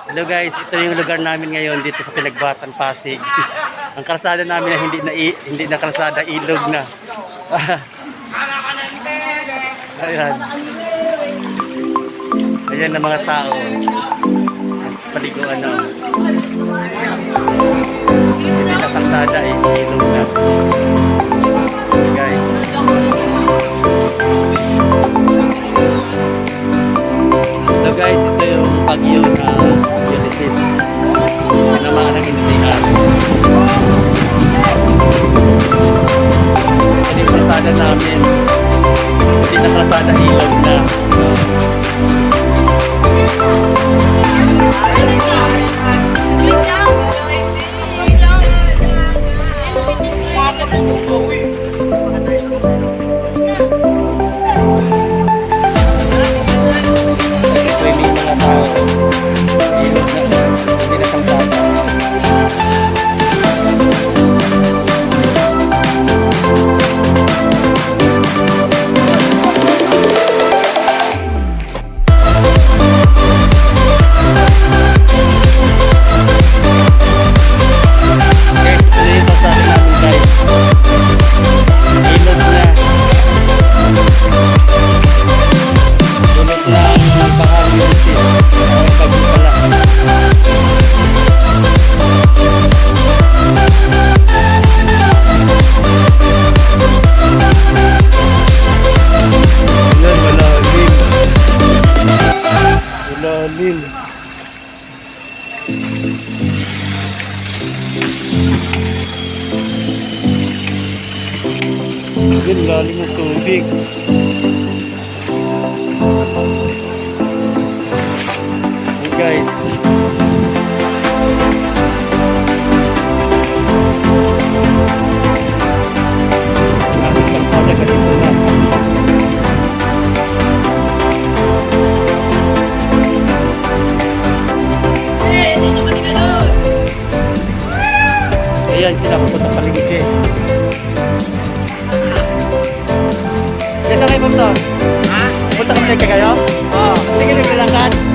Hello guys, ito yung lugar namin ngayon dito sa Pinagbatan, Pasig. Ang kalsada namin na hindi na kalsada, ilog na. Ayan. Ayan na mga tao. Paliguan na. Hindi na kalsada, ilog na. Guys. So guys, ito yung bagyo na Ulysses. Tinamaan ng NCR. Ito yung kalsada namin. Hindi na kalsada, ilog na. Lalim. Yan, lalim ng tubig. Hey guys. Ayan sila pupunta paligid eh. Ganda kayo punta? Ha? Punta kami kayo? Oo. Hindi kayo naglalakad?